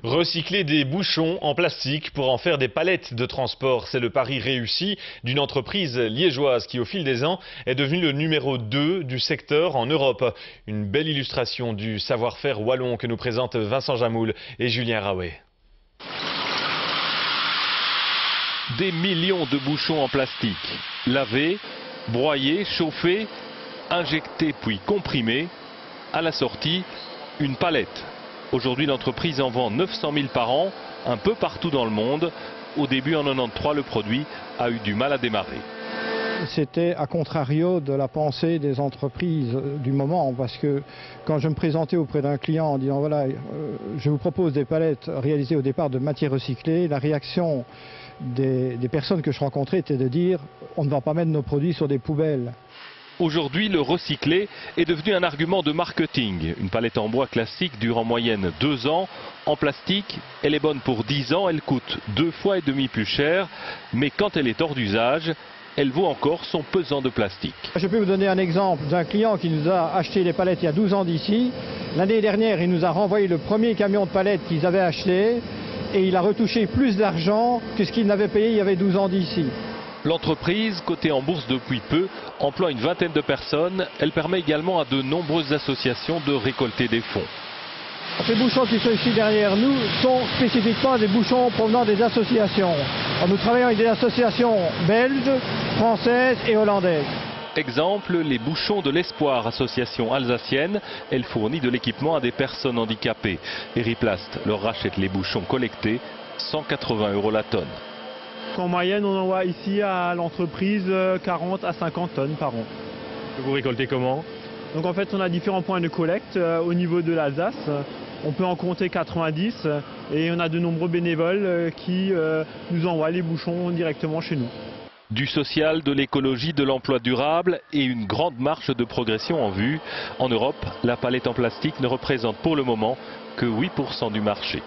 Recycler des bouchons en plastique pour en faire des palettes de transport, c'est le pari réussi d'une entreprise liégeoise qui, au fil des ans, est devenue le numéro 2 du secteur en Europe. Une belle illustration du savoir-faire wallon que nous présentent Vincent Jamoul et Julien Raouet. Des millions de bouchons en plastique, lavés, broyés, chauffés, injectés puis comprimés. À la sortie, une palette. Aujourd'hui, l'entreprise en vend 900 000 par an, un peu partout dans le monde. Au début, en 93, le produit a eu du mal à démarrer. C'était à contrario de la pensée des entreprises du moment, parce que quand je me présentais auprès d'un client en disant voilà, je vous propose des palettes réalisées au départ de matières recyclées, la réaction des personnes que je rencontrais était de dire on ne va pas mettre nos produits sur des poubelles. Aujourd'hui, le recyclé est devenu un argument de marketing. Une palette en bois classique dure en moyenne 2 ans. En plastique, elle est bonne pour 10 ans. Elle coûte 2,5 fois plus cher. Mais quand elle est hors d'usage, elle vaut encore son pesant de plastique. Je peux vous donner un exemple d'un client qui nous a acheté les palettes il y a 12 ans d'ici. L'année dernière, il nous a renvoyé le premier camion de palettes qu'ils avaient acheté. Et il a retouché plus d'argent que ce qu'il n'avait payé il y avait 12 ans d'ici. L'entreprise, cotée en bourse depuis peu, emploie une vingtaine de personnes. Elle permet également à de nombreuses associations de récolter des fonds. Ces bouchons qui sont ici derrière nous sont spécifiquement des bouchons provenant des associations. Nous travaillons avec des associations belges, françaises et hollandaises. Exemple, les bouchons de l'Espoir, association alsacienne. Elle fournit de l'équipement à des personnes handicapées. Eriplast leur rachète les bouchons collectés, 180 € la tonne. En moyenne, on envoie ici à l'entreprise 40 à 50 tonnes par an. Vous récoltez comment? Donc en fait, on a différents points de collecte au niveau de l'Alsace. On peut en compter 90 et on a de nombreux bénévoles qui nous envoient les bouchons directement chez nous. Du social, de l'écologie, de l'emploi durable et une grande marche de progression en vue. En Europe, la palette en plastique ne représente pour le moment que 8% du marché.